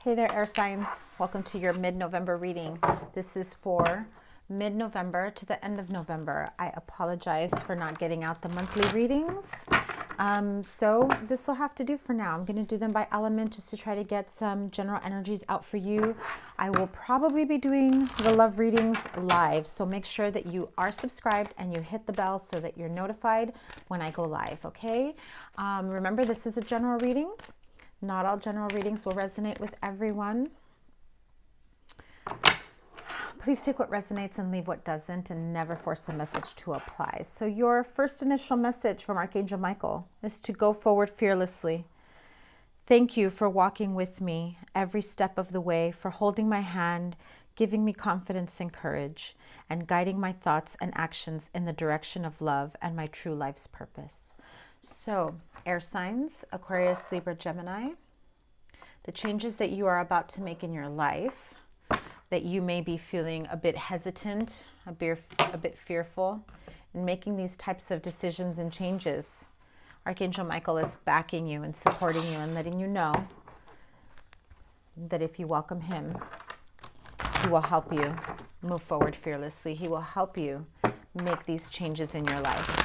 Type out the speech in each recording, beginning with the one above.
Hey there, air signs. Welcome to your mid-November reading. This is for mid-November to the end of November. I apologize for not getting out the monthly readings. So this will have to do for now. I'm going to do them by element just to try to get some general energies out for you. I will probably be doing the love readings live. So make sure that you are subscribed and you hit the bell so that you're notified when I go live, okay? Remember, this is a general reading. Not all general readings will resonate with everyone. Please take what resonates and leave what doesn't, and never force a message to apply. So your first initial message from Archangel Michael is to go forward fearlessly. Thank you for walking with me every step of the way, for holding my hand, giving me confidence and courage, and guiding my thoughts and actions in the direction of love and my true life's purpose. So, air signs, Aquarius, Libra, Gemini, the changes that you are about to make in your life, that you may be feeling a bit hesitant, a bit fearful in making these types of decisions and changes. Archangel Michael is backing you and supporting you and letting you know that if you welcome him, he will help you move forward fearlessly. He will help you make these changes in your life.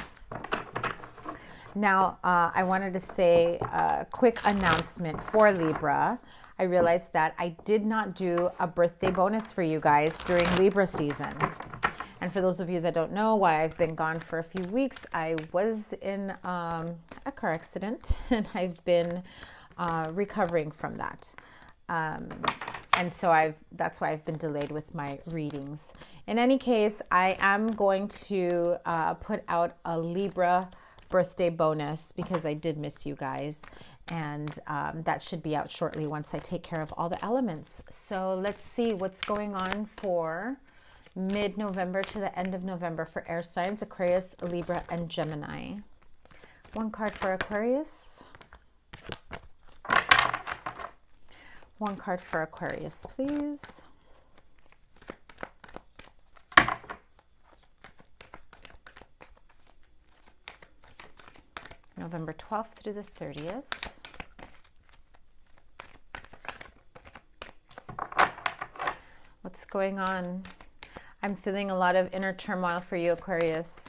Now, I wanted to say a quick announcement for Libra. I realized that I did not do a birthday bonus for you guys during Libra season. And for those of you that don't know why I've been gone for a few weeks, I was in a car accident and I've been recovering from that. And so that's why I've been delayed with my readings. In any case, I am going to put out a Libra birthday bonus because I did miss you guys, and that should be out shortly once I take care of all the elements. So let's see what's going on for mid-November to the end of November for air signs, Aquarius, Libra, and Gemini. One card for Aquarius. One card for Aquarius, please. November 12th through the 30th. What's going on? I'm feeling a lot of inner turmoil for you, Aquarius.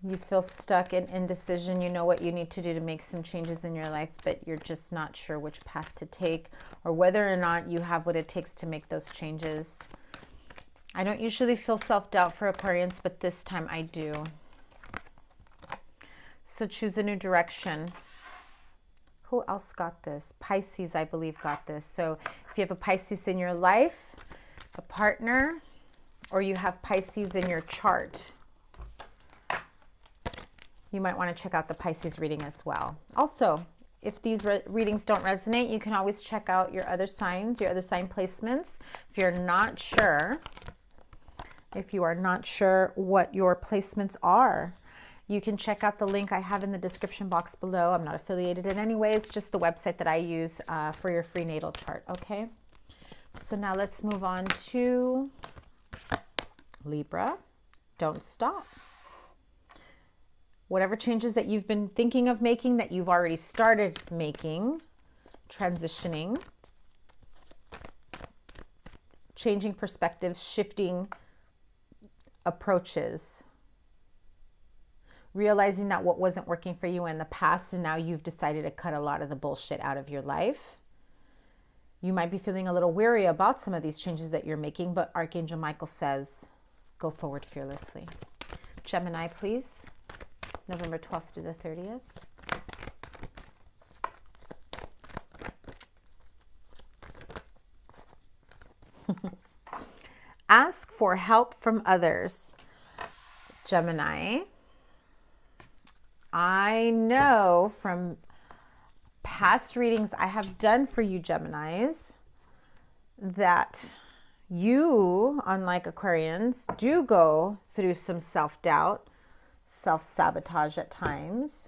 You feel stuck in indecision. You know what you need to do to make some changes in your life, but you're just not sure which path to take or whether or not you have what it takes to make those changes. I don't usually feel self-doubt for Aquarians, but this time I do. So choose a new direction. Who else got this? Pisces, I believe, got this. So if you have a Pisces in your life, a partner, or you have Pisces in your chart, you might want to check out the Pisces reading as well. Also, if these readings don't resonate, you can always check out your other signs, your other sign placements. If you're not sure, if you are not sure what your placements are, you can check out the link I have in the description box below. I'm not affiliated in any way. It's just the website that I use for your free natal chart, okay? So now let's move on to Libra. Don't stop. Whatever changes that you've been thinking of making, that you've already started making, transitioning, changing perspectives, shifting approaches, realizing that what wasn't working for you in the past and now you've decided to cut a lot of the bullshit out of your life. You might be feeling a little weary about some of these changes that you're making, but Archangel Michael says, go forward fearlessly. Gemini, please. November 12th to the 30th. Ask for help from others. Gemini, I know from past readings I have done for you Geminis that you, unlike Aquarians, do go through some self-doubt, self-sabotage at times.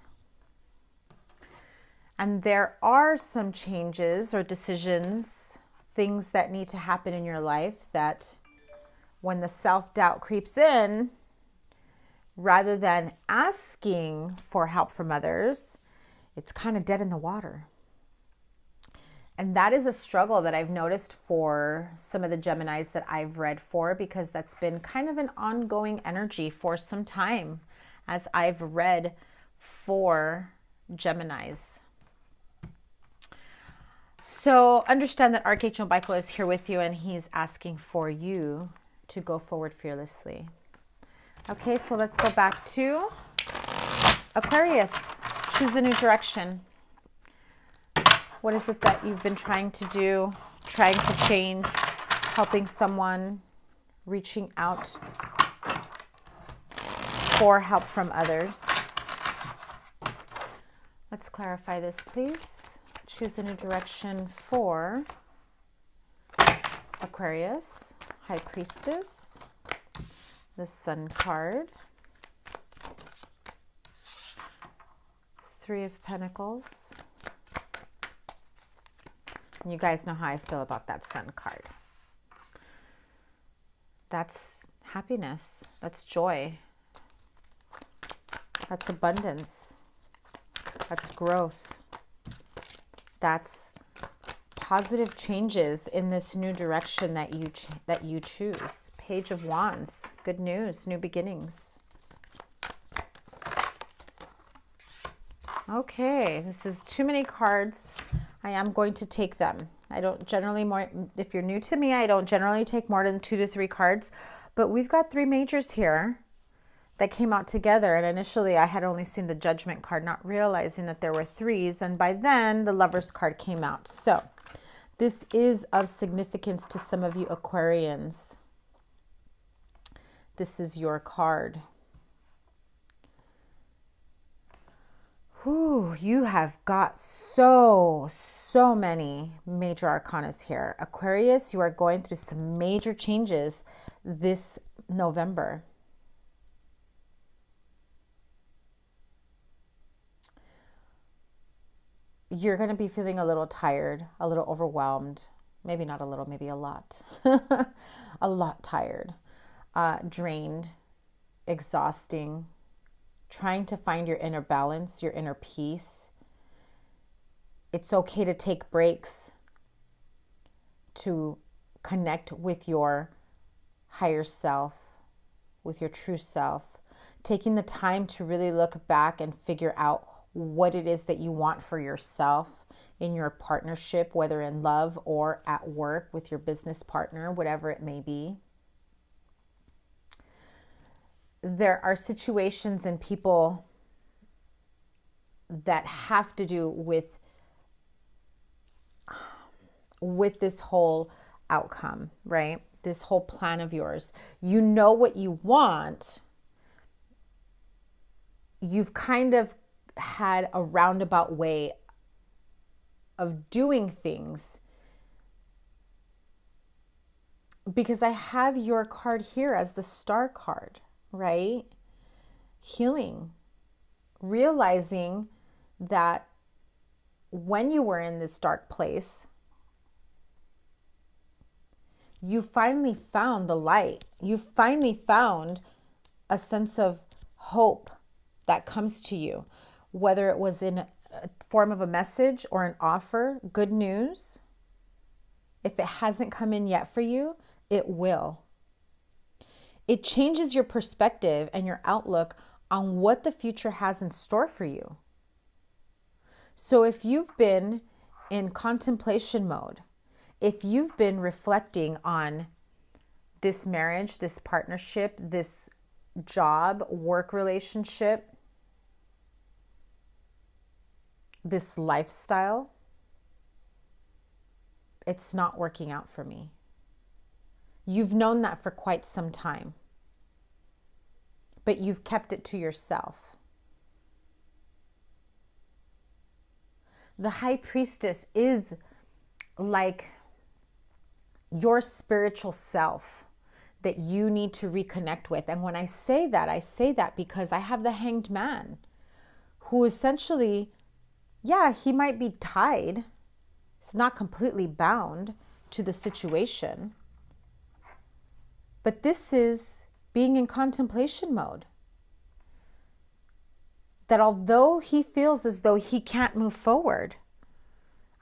And there are some changes or decisions, things that need to happen in your life that when the self-doubt creeps in, rather than asking for help from others, it's kind of dead in the water. And that is a struggle that I've noticed for some of the Geminis that I've read for, because that's been kind of an ongoing energy for some time as I've read for Geminis. So understand that Archangel Michael is here with you, and he's asking for you to go forward fearlessly. Okay, so let's go back to Aquarius. Choose a new direction. What is it that you've been trying to do, trying to change, helping someone, reaching out for help from others? Let's clarify this, please. Choose a new direction for Aquarius, High Priestess, the Sun card, Three of Pentacles. You guys know how I feel about that Sun card. That's happiness. That's joy. That's abundance. That's growth. That's positive changes in this new direction that you choose. Page of Wands. Good news. New beginnings. Okay, this is too many cards. I am going to take them. I don't generally if you're new to me, I don't generally take more than 2 to 3 cards, but we've got 3 majors here that came out together. And initially I had only seen the Judgment card, not realizing that there were 3s. And by then the Lovers card came out. So this is of significance to some of you Aquarians. This is your card. Whew, you have got so many major arcanas here. Aquarius, you are going through some major changes this November. You're going to be feeling a little tired, a little overwhelmed. Maybe not a little, maybe a lot. A lot tired, drained, exhausting. Trying to find your inner balance, your inner peace. It's okay to take breaks to connect with your higher self, with your true self. Taking the time to really look back and figure out what it is that you want for yourself in your partnership, whether in love or at work with your business partner, whatever it may be. There are situations and people that have to do with this whole outcome, right? This whole plan of yours. You know what you want. You've kind of had a roundabout way of doing things, because I have your card here as the Star card. Right? Healing, realizing that when you were in this dark place, you finally found the light. You finally found a sense of hope that comes to you, whether it was in a form of a message or an offer, good news. If it hasn't come in yet for you, it will. It changes your perspective and your outlook on what the future has in store for you. So if you've been in contemplation mode, if you've been reflecting on this marriage, this partnership, this job, work relationship, this lifestyle, it's not working out for me. You've known that for quite some time, but you've kept it to yourself. The High Priestess is like your spiritual self that you need to reconnect with. And when I say that because I have the Hanged Man, who essentially, yeah, he might be tied. He's not completely bound to the situation. But this is being in contemplation mode. That although he feels as though he can't move forward,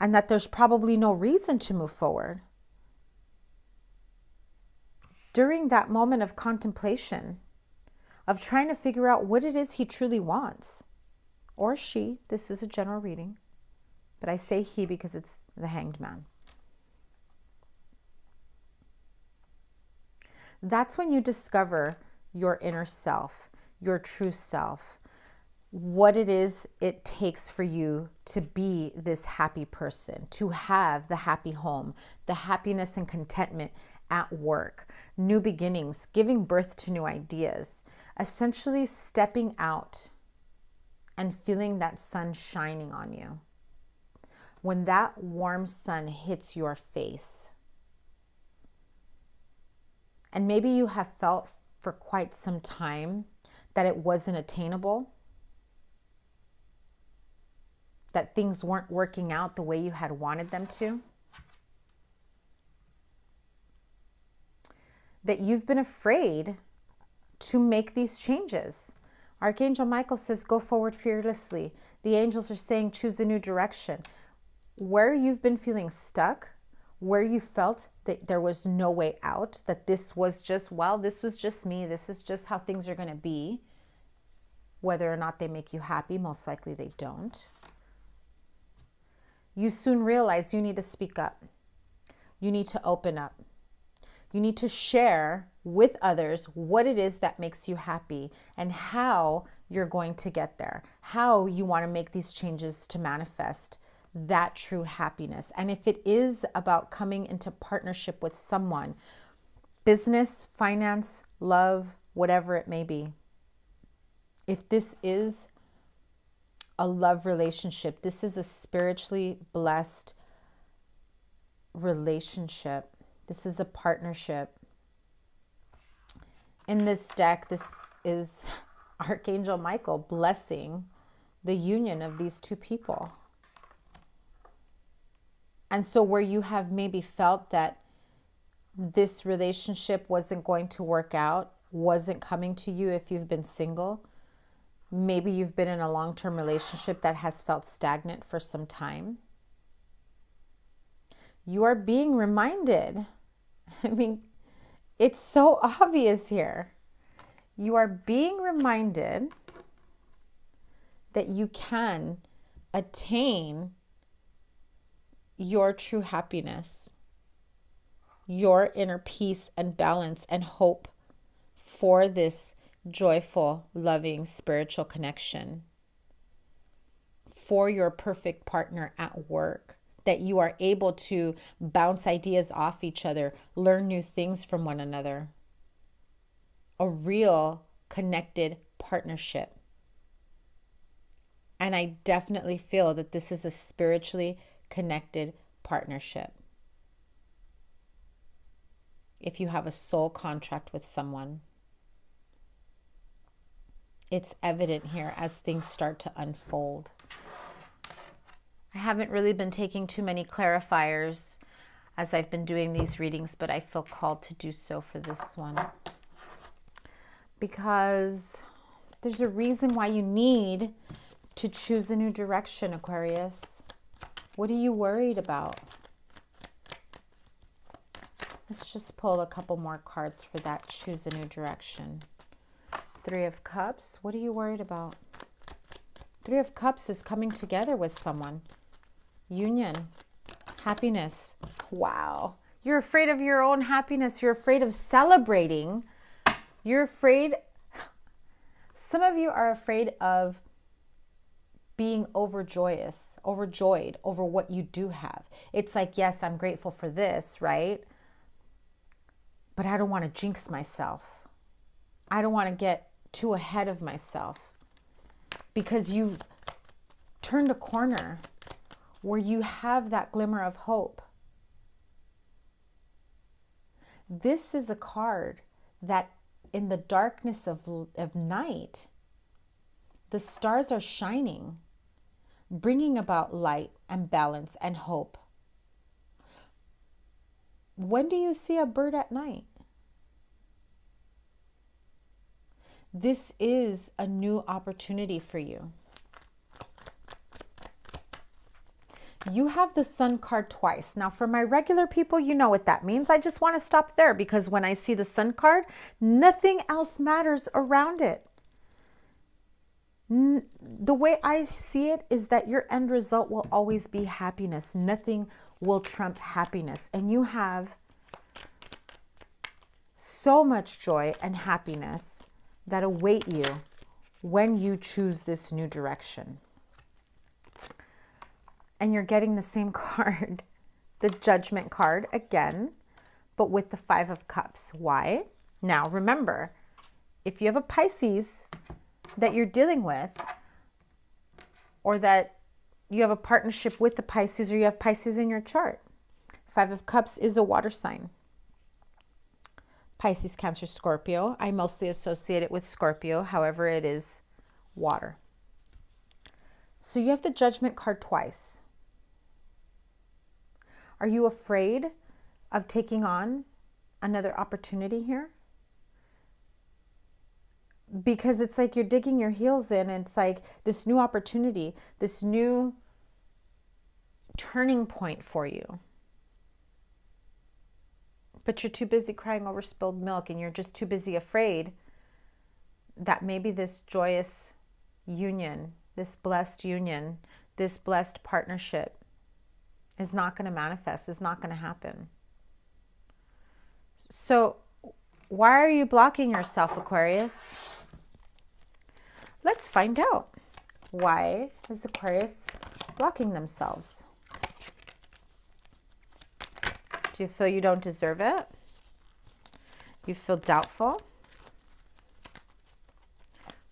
and that there's probably no reason to move forward. During that moment of contemplation, of trying to figure out what it is he truly wants, or she, this is a general reading, but I say he because it's the Hanged Man. That's when you discover your inner self, your true self, what it is it takes for you to be this happy person, to have the happy home, the happiness and contentment at work, new beginnings, giving birth to new ideas, essentially stepping out and feeling that sun shining on you. When that warm sun hits your face, and maybe you have felt for quite some time that it wasn't attainable, that things weren't working out the way you had wanted them to, that you've been afraid to make these changes. Archangel Michael says, go forward fearlessly. The angels are saying, choose a new direction. Where you've been feeling stuck, where you felt that there was no way out, that this was just, well, this was just me, this is just how things are going to be, whether or not they make you happy, most likely they don't. You soon realize you need to speak up. You need to open up. You need to share with others what it is that makes you happy and how you're going to get there, how you want to make these changes to manifest that true happiness. And if it is about coming into partnership with someone, business, finance, love, whatever it may be, if this is a love relationship, this is a spiritually blessed relationship, this is a partnership. In this deck, this is Archangel Michael blessing the union of these two people. And so where you have maybe felt that this relationship wasn't going to work out, wasn't coming to you if you've been single, maybe you've been in a long-term relationship that has felt stagnant for some time, you are being reminded. I mean, it's so obvious here. You are being reminded that you can attain your true happiness, your inner peace and balance and hope for this joyful, loving, spiritual connection, for your perfect partner at work, that you are able to bounce ideas off each other, learn new things from one another. A real connected partnership. And I definitely feel that this is a spiritually connected partnership. If you have a soul contract with someone, it's evident here as things start to unfold. I haven't really been taking too many clarifiers as I've been doing these readings, but I feel called to do so for this one. Because there's a reason why you need to choose a new direction, Aquarius. What are you worried about? Let's just pull a couple more cards for that. Choose a new direction. Three of Cups. What are you worried about? Three of Cups is coming together with someone. Union. Happiness. Wow. You're afraid of your own happiness. You're afraid of celebrating. You're afraid. Some of you are afraid of being overjoyed over what you do have. It's like, yes, I'm grateful for this, right? But I don't want to jinx myself. I don't want to get too ahead of myself, because you've turned a corner where you have that glimmer of hope. This is a card that in the darkness of night, the stars are shining, bringing about light and balance and hope. When do you see a bird at night? This is a new opportunity for you. You have the Sun card twice. Now, for my regular people, you know what that means. I just want to stop there because when I see the Sun card, nothing else matters around it. The way I see it is that your end result will always be happiness. Nothing will trump happiness. And you have so much joy and happiness that await you when you choose this new direction. And you're getting the same card, the Judgment card again, but with the Five of Cups. Why? Now, remember, if you have a Pisces that you're dealing with, or that you have a partnership with the Pisces, or you have Pisces in your chart, Five of Cups is a water sign. Pisces, Cancer, Scorpio. I mostly associate it with Scorpio. However, it is water. So you have the Judgment card twice. Are you afraid of taking on another opportunity here? Because it's like you're digging your heels in, and it's like this new opportunity, this new turning point for you. But you're too busy crying over spilled milk, and you're just too busy afraid that maybe this joyous union, this blessed partnership is not going to manifest, is not going to happen. So why are you blocking yourself, Aquarius? Let's find out. Why is Aquarius blocking themselves? Do you feel you don't deserve it? You feel doubtful?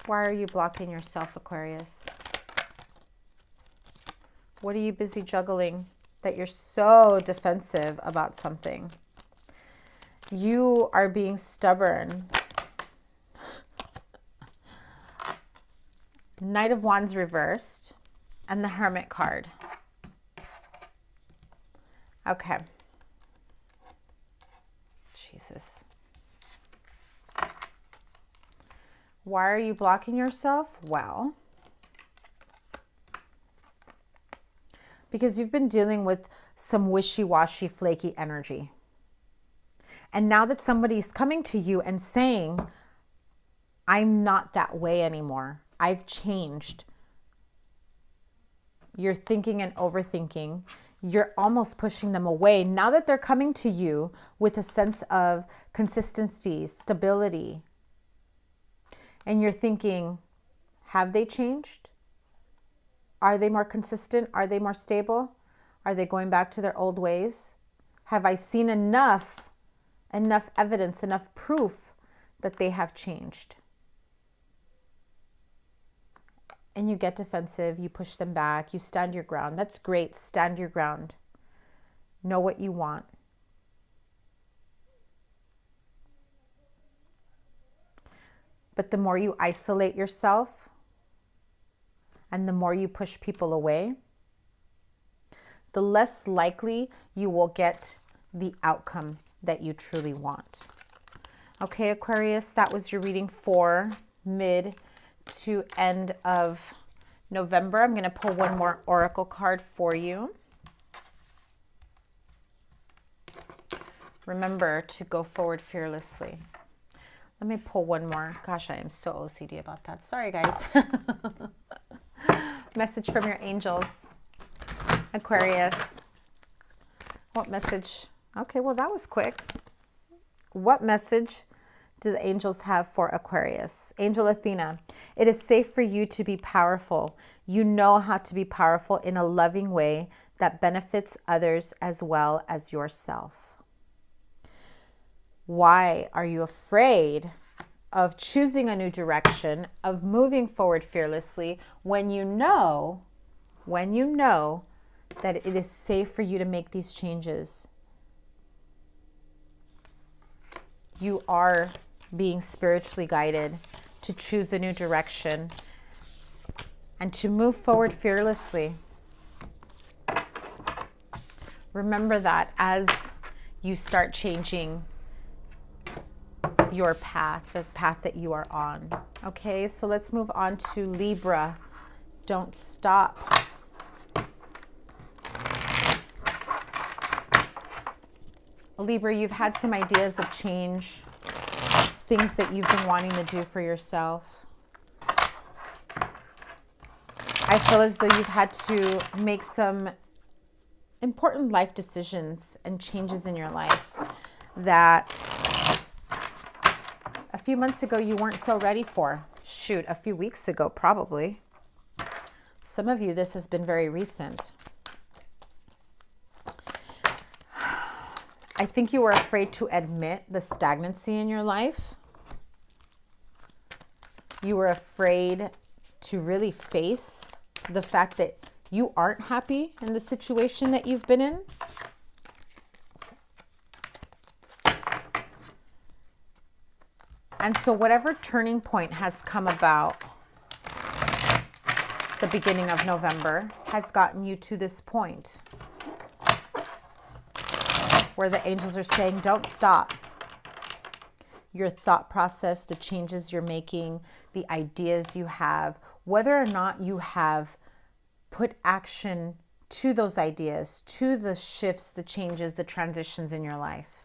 Why are you blocking yourself, Aquarius? What are you busy juggling that you're so defensive about something? You are being stubborn. Knight of Wands reversed and the Hermit card. Okay. Jesus. Why are you blocking yourself? Well, because you've been dealing with some wishy-washy, flaky energy. And now that somebody's coming to you and saying, I'm not that way anymore, I've changed, you're thinking and overthinking, you're almost pushing them away. Now that they're coming to you with a sense of consistency, stability, and you're thinking, have they changed? Are they more consistent? Are they more stable? Are they going back to their old ways? Have I seen enough evidence, enough proof that they have changed? And you get defensive, you push them back, you stand your ground. That's great. Stand your ground. Know what you want. But the more you isolate yourself and the more you push people away, the less likely you will get the outcome that you truly want. Okay, Aquarius, that was your reading for mid to end of November. I'm going to pull one more oracle card for you. Remember to go forward fearlessly. Let me pull one more. Gosh, I am so OCD about that. Sorry, guys. Message from your angels. Aquarius. What message? Okay, well, that was quick. What message do the angels have for Aquarius? Angel Athena, it is safe for you to be powerful. You know how to be powerful in a loving way that benefits others as well as yourself. Why are you afraid of choosing a new direction, of moving forward fearlessly when you know that it is safe for you to make these changes? You are being spiritually guided to choose a new direction and to move forward fearlessly. Remember that as you start changing your path, the path that you are on. Okay, so let's move on to Libra. Don't stop. Libra, you've had some ideas of change, things that you've been wanting to do for yourself. I feel as though you've had to make some important life decisions and changes in your life that a few months ago you weren't so ready for. Shoot, a few weeks ago probably. Some of you, this has been very recent. I think you were afraid to admit the stagnancy in your life. You were afraid to really face the fact that you aren't happy in the situation that you've been in. And so whatever turning point has come about the beginning of November has gotten you to this point where the angels are saying, don't stop. Your thought process, the changes you're making, the ideas you have, whether or not you have put action to those ideas, to the shifts, the changes, the transitions in your life.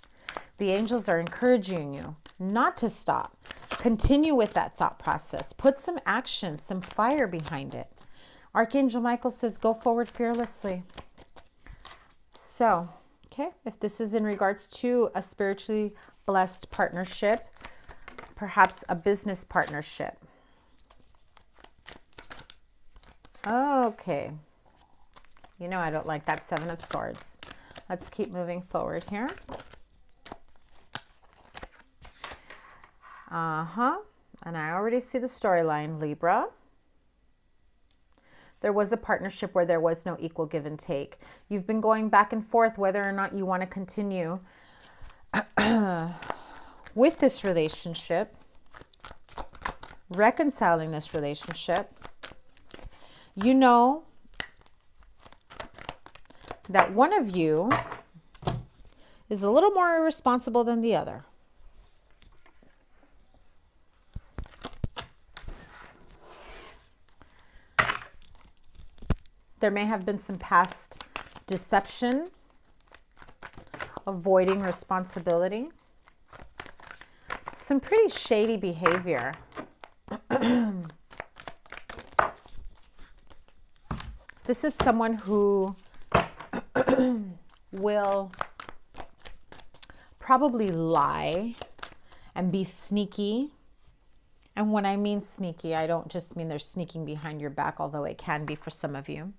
The angels are encouraging you not to stop. Continue with that thought process. Put some action, some fire behind it. Archangel Michael says, go forward fearlessly. So, okay, if this is in regards to a spiritually blessed partnership, perhaps a business partnership. Okay. You know I don't like that Seven of Swords. Let's keep moving forward here. And I already see the storyline, Libra. There was a partnership where there was no equal give and take. You've been going back and forth whether or not you want to continue with this relationship, reconciling this relationship. You know that one of you is a little more irresponsible than the other. There may have been some past deception, avoiding responsibility, some pretty shady behavior. This is someone who will probably lie and be sneaky. And when I mean sneaky, I don't just mean they're sneaking behind your back, although it can be for some of you.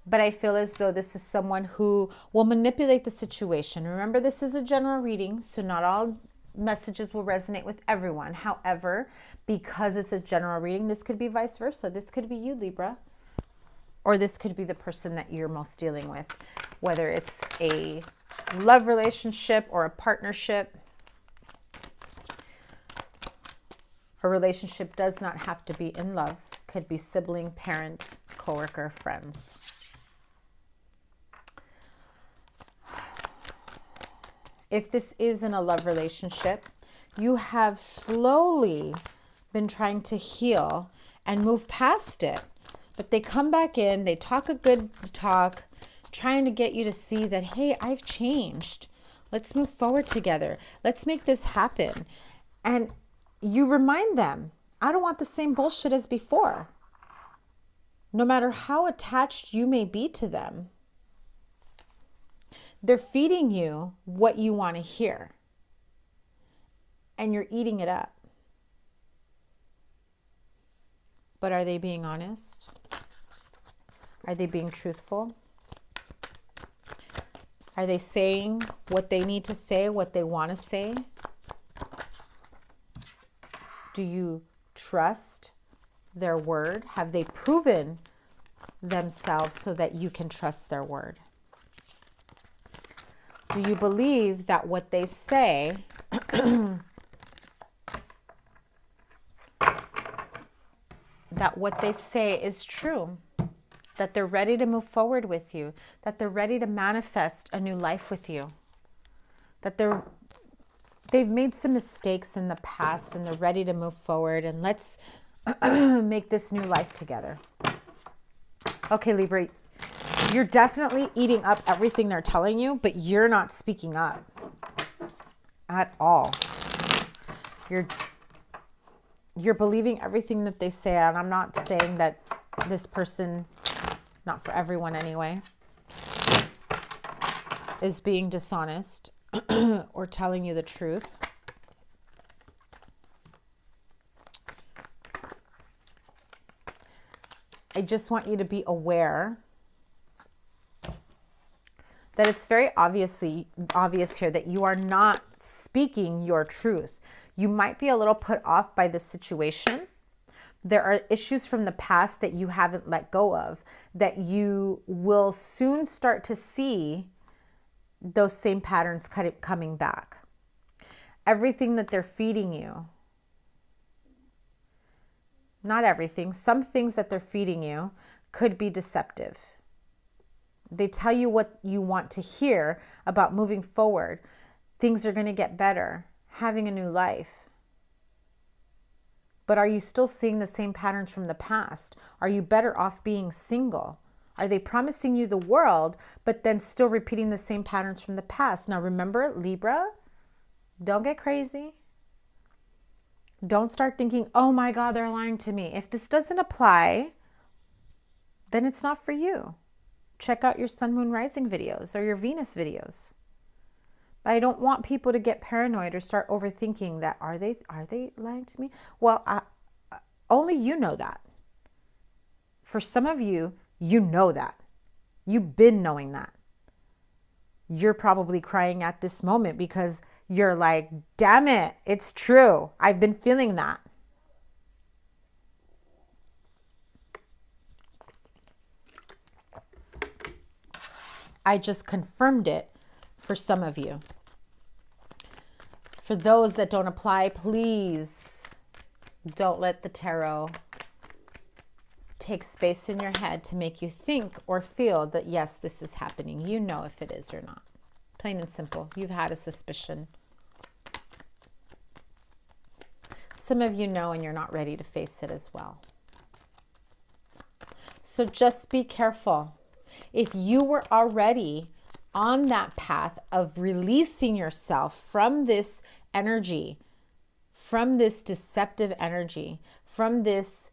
But I feel as though this is someone who will manipulate the situation. Remember, this is a general reading, so not all messages will resonate with everyone. However, because it's a general reading, this could be vice versa. This could be you, Libra. Or this could be the person that you're most dealing with, whether it's a love relationship or a partnership. A relationship does not have to be in love. Could be sibling, parent, coworker, friends. If this is in a love relationship, you have slowly been trying to heal and move past it. But they come back in, they talk a good talk, trying to get you to see that, hey, I've changed. Let's move forward together. Let's make this happen. And you remind them, I don't want the same bullshit as before. No matter how attached you may be to them, they're feeding you what you want to hear. And you're eating it up. But are they being honest? Are they being truthful? Are they saying what they need to say, what they want to say? Do you trust their word? Have they proven themselves so that you can trust their word? Do you believe that what they say is true? That they're ready to move forward with you, that they're ready to manifest a new life with you, that they've made some mistakes in the past and they're ready to move forward, and let's make this new life together. Okay, Libra, you're definitely eating up everything they're telling you, but you're not speaking up. at all. You're believing everything that they say, and I'm not saying that this person, not for everyone anyway, is being dishonest or telling you the truth. I just want you to be aware that it's very obvious here that you are not speaking your truth. You might be a little put off by the situation. There are issues from the past that you haven't let go of, that you will soon start to see those same patterns coming back. Everything that they're feeding you, not everything, some things that they're feeding you could be deceptive. They tell you what you want to hear about moving forward. Things are going to get better, having a new life. But are you still seeing the same patterns from the past? Are you better off being single? Are they promising you the world, but then still repeating the same patterns from the past? Now remember, Libra, don't get crazy. Don't start thinking, oh my God, they're lying to me. If this doesn't apply, then it's not for you. Check out your sun, moon, rising videos or your Venus videos. But I don't want people to get paranoid or start overthinking that, are they lying to me? Well, only you know that. For some of you, you know that. You've been knowing that. You're probably crying at this moment because you're like, damn it, it's true. I've been feeling that. I just confirmed it for some of you. For those that don't apply, please don't let the tarot take space in your head to make you think or feel that, yes, this is happening. You know if it is or not. Plain and simple. You've had a suspicion. Some of you know and you're not ready to face it as well. So just be careful. If you were already on that path of releasing yourself from this energy, from this deceptive energy, from this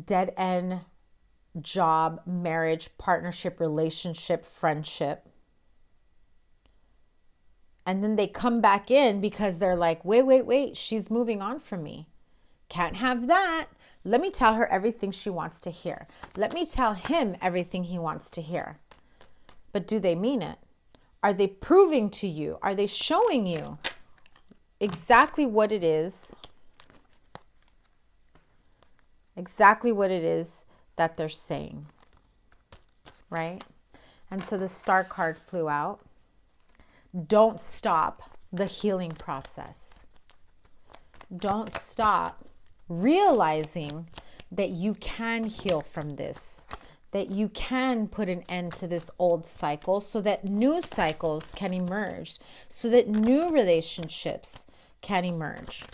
dead end job, marriage, partnership, relationship, friendship, and then they come back in because they're like, wait, she's moving on from me. Can't have that. Let me tell her everything she wants to hear. Let me tell him everything he wants to hear. But do they mean it? Are they proving to you? Are they showing you exactly what it is? Exactly what it is that they're saying, right? And so the Star card flew out. Don't stop the healing process. Don't stop realizing that you can heal from this, that you can put an end to this old cycle so that new cycles can emerge, so that new relationships can emerge.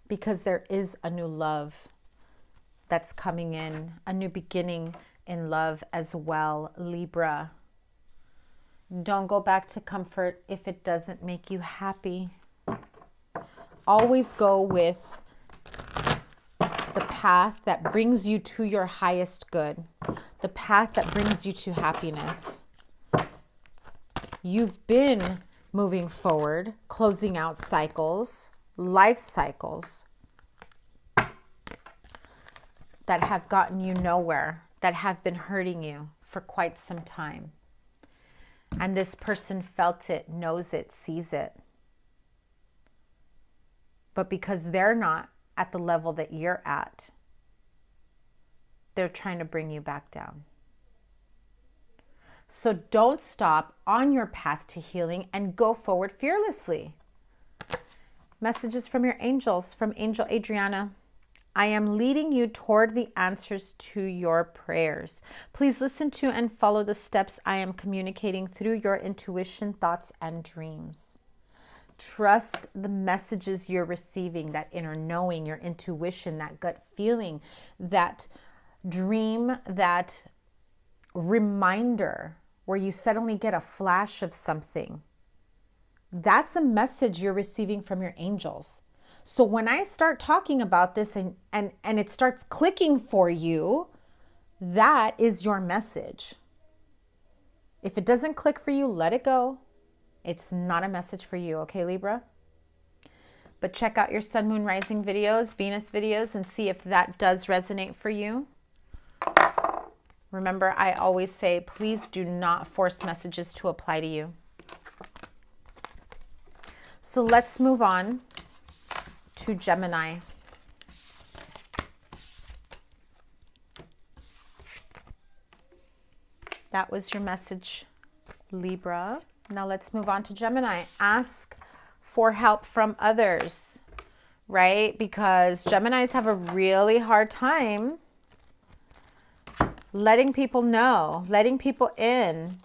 Because there is a new love that's coming in, a new beginning in love as well, Libra. Don't go back to comfort if it doesn't make you happy. Always go with the path that brings you to your highest good, the path that brings you to happiness. You've been moving forward, closing out cycles, life cycles that have gotten you nowhere, that have been hurting you for quite some time. And this person felt it, knows it, sees it. But because they're not at the level that you're at, they're trying to bring you back down. So don't stop on your path to healing and go forward fearlessly. Messages from your angels, from Angel Adriana. I am leading you toward the answers to your prayers. Please listen to and follow the steps I am communicating through your intuition, thoughts, and dreams. Trust the messages you're receiving, that inner knowing, your intuition, that gut feeling, that dream, that reminder where you suddenly get a flash of something. That's a message you're receiving from your angels. So when I start talking about this and it starts clicking for you, that is your message. If it doesn't click for you, let it go. It's not a message for you, okay, Libra? But check out your sun, moon, rising videos, Venus videos, and see if that does resonate for you. Remember, I always say, please do not force messages to apply to you. So let's move on to Gemini. That was your message, Libra. Now let's move on to Gemini. Ask for help from others, right? Because Geminis have a really hard time letting people know, letting people in,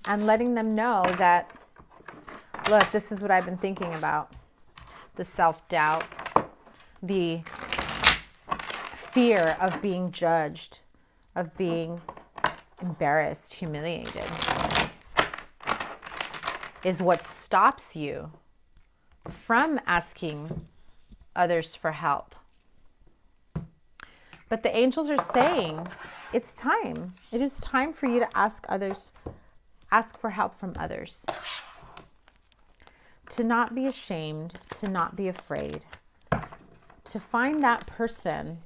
and letting them know that, look, this is what I've been thinking about. The self-doubt, the fear of being judged, of being embarrassed, humiliated, is what stops you from asking others for help. But the angels are saying, it's time. It is time for you to ask for help from others. To not be ashamed, to not be afraid, to find that person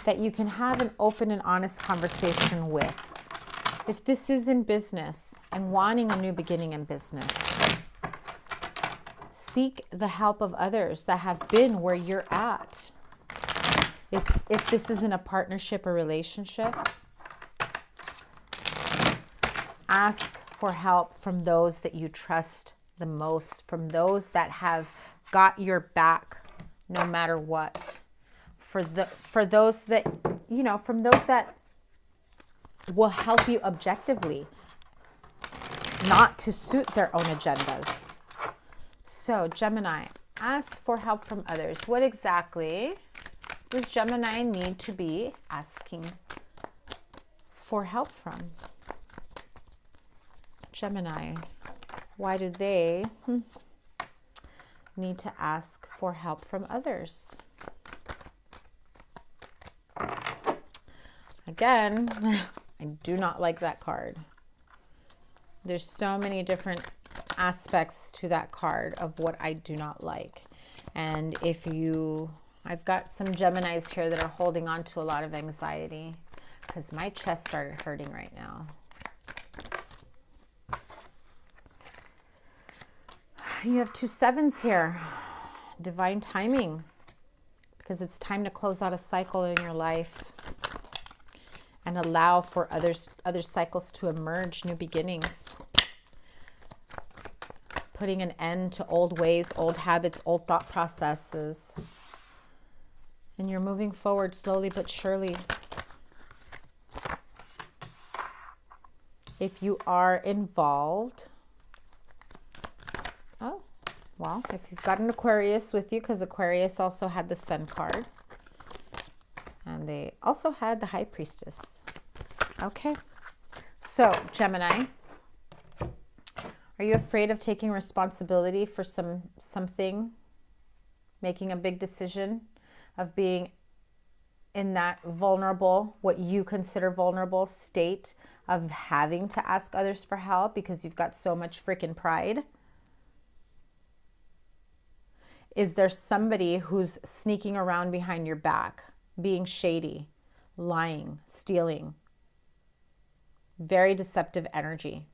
that you can have an open and honest conversation with. If this is in business and wanting a new beginning in business, seek the help of others that have been where you're at. If this is in a partnership or relationship, ask for help from those that you trust the most, from those that have got your back no matter what. For those that, you know, from those that will help you objectively, not to suit their own agendas. So Gemini, ask for help from others. What exactly does Gemini need to be asking for help from? Gemini, why do they need to ask for help from others? Again, I do not like that card. There's so many different aspects to that card of what I do not like. And I've got some Geminis here that are holding on to a lot of anxiety because my chest started hurting right now. You have 2 sevens here. Divine timing, because it's time to close out a cycle in your life and allow for other cycles to emerge, new beginnings. Putting an end to old ways, old habits, old thought processes. And you're moving forward slowly but surely. If you are involved, well, if you've got an Aquarius with you, because Aquarius also had the Sun card. And they also had the High Priestess. Okay. So, Gemini, are you afraid of taking responsibility for something? Making a big decision of being in that vulnerable, what you consider vulnerable state of having to ask others for help because you've got so much freaking pride? Is there somebody who's sneaking around behind your back, being shady, lying, stealing? Very deceptive energy.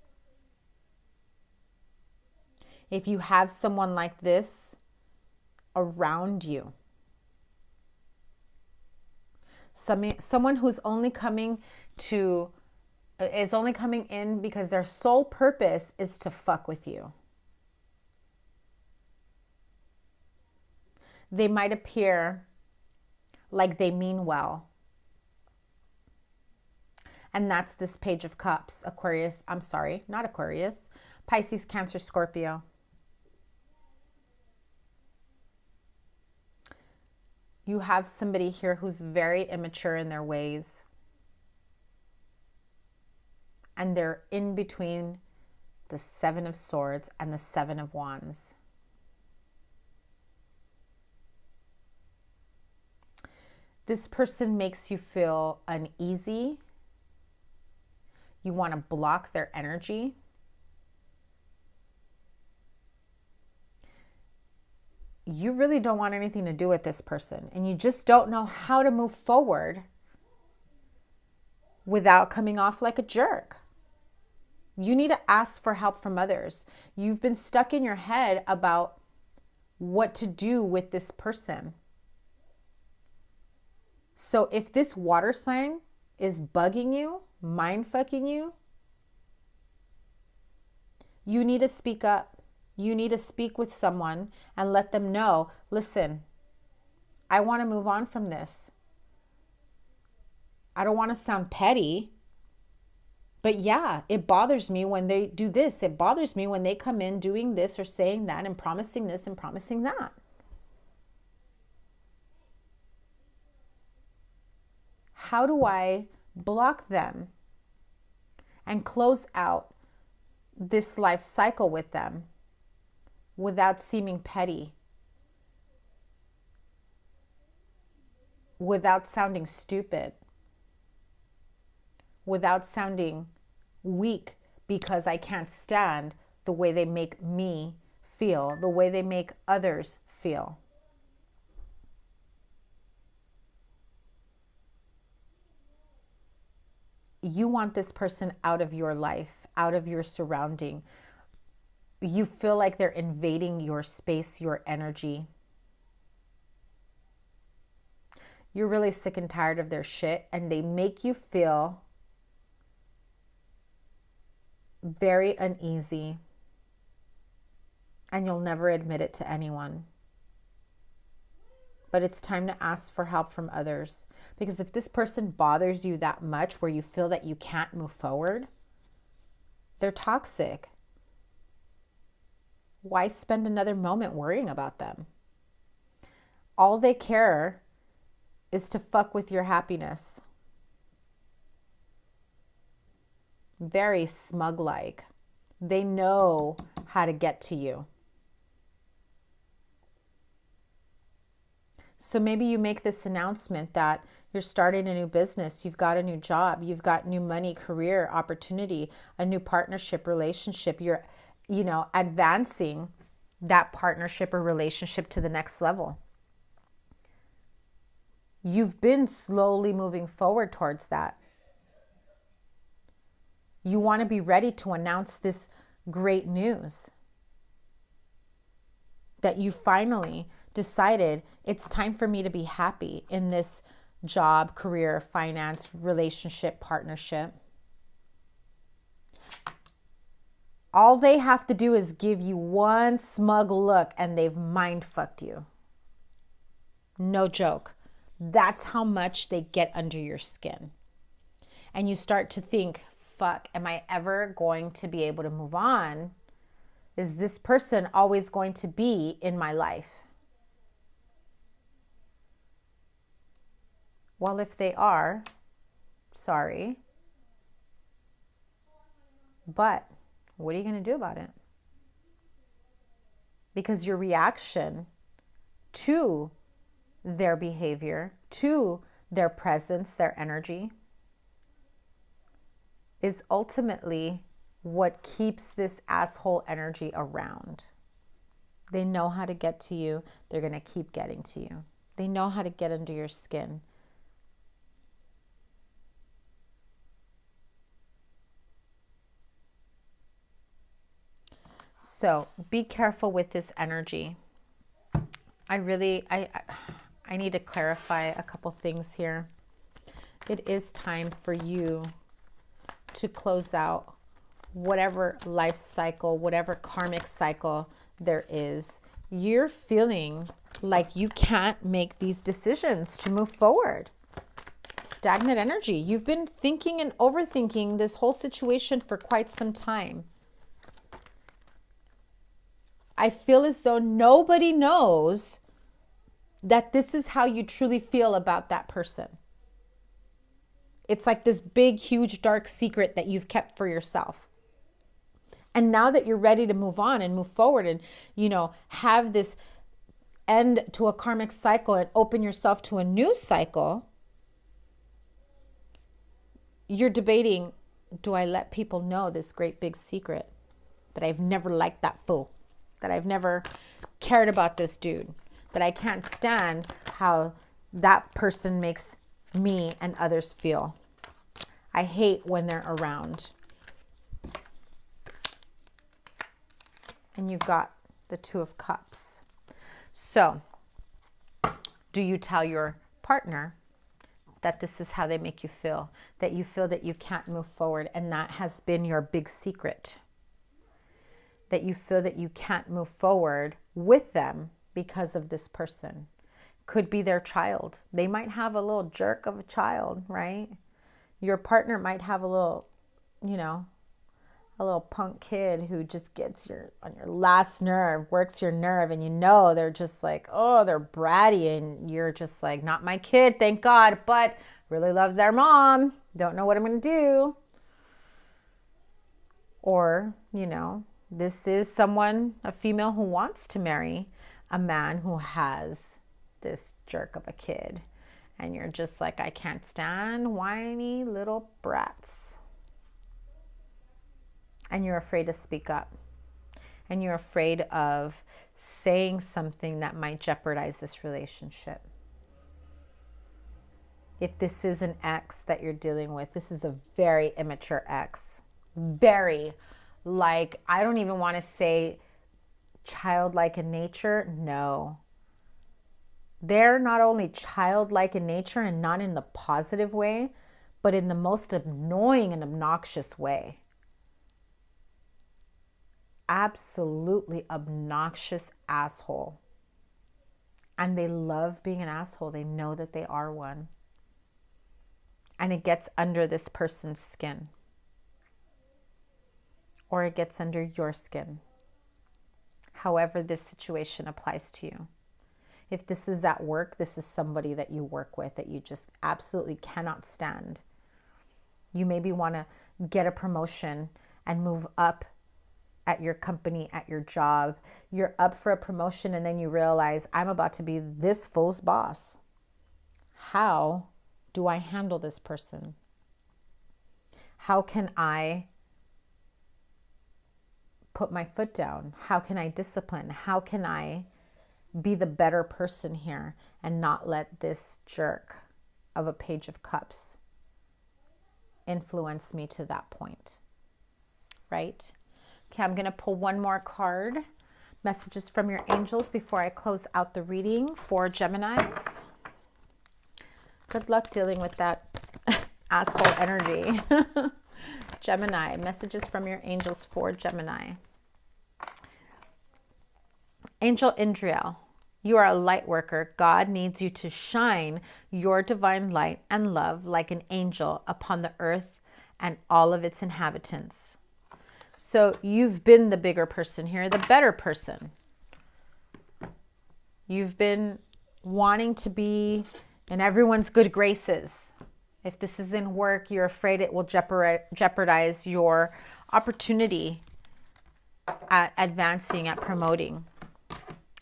If you have someone like this around you, someone who's only coming in because their sole purpose is to fuck with you. They might appear like they mean well. And that's this Page of Cups. Pisces, Cancer, Scorpio. You have somebody here who's very immature in their ways. and they're in between the Seven of Swords and the Seven of Wands. This person makes you feel uneasy. You want to block their energy. You really don't want anything to do with this person, and you just don't know how to move forward without coming off like a jerk. You need to ask for help from others. You've been stuck in your head about what to do with this person. So if this water sign is bugging you, mind fucking you, you need to speak up. You need to speak with someone and let them know, listen, I want to move on from this. I don't want to sound petty, but yeah, it bothers me when they do this. It bothers me when they come in doing this or saying that and promising this and promising that. How do I block them and close out this life cycle with them without seeming petty, without sounding stupid, without sounding weak because I can't stand the way they make me feel, the way they make others feel? You want this person out of your life, out of your surrounding. You feel like they're invading your space, your energy. You're really sick and tired of their shit, and they make you feel very uneasy, and you'll never admit it to anyone. But it's time to ask for help from others, because if this person bothers you that much where you feel that you can't move forward, they're toxic. Why spend another moment worrying about them? All they care is to fuck with your happiness. Very smug-like. They know how to get to you. So maybe you make this announcement that you're starting a new business, you've got a new job, you've got new money, career, opportunity, a new partnership, relationship. You're, advancing that partnership or relationship to the next level. You've been slowly moving forward towards that. You want to be ready to announce this great news that you finally decided it's time for me to be happy in this job, career, finance, relationship, partnership. All they have to do is give you one smug look and they've mind fucked you. No joke. That's how much they get under your skin. And you start to think, fuck, am I ever going to be able to move on? Is this person always going to be in my life? Well, if they are, sorry. But what are you going to do about it? Because your reaction to their behavior, to their presence, their energy, is ultimately what keeps this asshole energy around. They know how to get to you. They're going to keep getting to you. They know how to get under your skin. So be careful with this energy. I need to clarify a couple things here. It is time for you to close out whatever life cycle, whatever karmic cycle there is. You're feeling like you can't make these decisions to move forward. Stagnant energy. You've been thinking and overthinking this whole situation for quite some time. I feel as though nobody knows that this is how you truly feel about that person. It's like this big, huge, dark secret that you've kept for yourself. And now that you're ready to move on and move forward and, you know, have this end to a karmic cycle and open yourself to a new cycle, you're debating, do I let people know this great big secret that I've never liked that fool, that I've never cared about this dude, that I can't stand how that person makes me and others feel. I hate when they're around. And you got the Two of Cups. So, do you tell your partner that this is how they make you feel, that you feel that you can't move forward, and that has been your big secret, that you feel that you can't move forward with them because of this person? Could be their child. They might have a little jerk of a child, right? Your partner might have a little, you know, a little punk kid who just gets on your last nerve, works your nerve, and you know they're just like, oh, they're bratty, and you're just like, not my kid, thank God, but really love their mom, don't know what I'm going to do. Or, you know, this is someone, a female who wants to marry a man who has this jerk of a kid, and you're just like, I can't stand whiny little brats. And you're afraid to speak up. And you're afraid of saying something that might jeopardize this relationship. If this is an ex that you're dealing with, this is a very immature ex. Very, like, I don't even want to say childlike in nature. No. They're not only childlike in nature and not in the positive way, but in the most annoying and obnoxious way. Absolutely obnoxious asshole. And they love being an asshole. They know that they are one. And it gets under this person's skin. Or it gets under your skin. However this situation applies to you. If this is at work, this is somebody that you work with that you just absolutely cannot stand. You maybe want to get a promotion and move up at your company, at your job. You're up for a promotion and then you realize, I'm about to be this fool's boss. How do I handle this person? How can I put my foot down? How can I discipline? How can I be the better person here and not let this jerk of a Page of Cups influence me to that point, right? Okay, I'm going to pull one more card. Messages from your angels before I close out the reading for Geminis. Good luck dealing with that asshole energy. Gemini, messages from your angels for Gemini. Angel Indriel, you are a light worker. God needs you to shine your divine light and love like an angel upon the earth and all of its inhabitants. So you've been the bigger person here, the better person. You've been wanting to be in everyone's good graces. If this is in work, you're afraid it will jeopardize your opportunity at advancing, at promoting.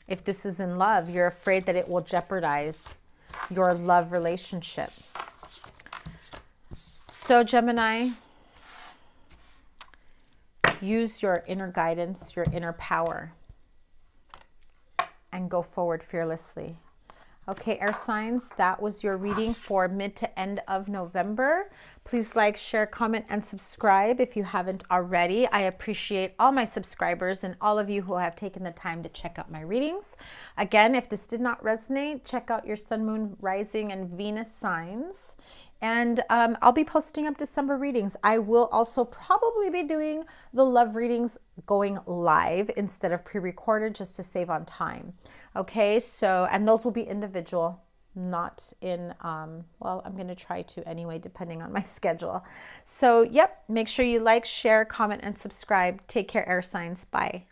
If this is in love, you're afraid that it will jeopardize your love relationship. So Gemini, use your inner guidance, your inner power, and go forward fearlessly. Okay, air signs, that was your reading for mid to end of November. Please like, share, comment, and subscribe if you haven't already. I appreciate all my subscribers and all of you who have taken the time to check out my readings. Again, if this did not resonate, check out your sun, moon, rising, and Venus signs. And I'll be posting up December readings. I will also probably be doing the love readings going live instead of pre-recorded just to save on time. Okay, so, and those will be individual, not in, well, I'm going to try to anyway, depending on my schedule. So, yep, make sure you like, share, comment, and subscribe. Take care, air signs. Bye.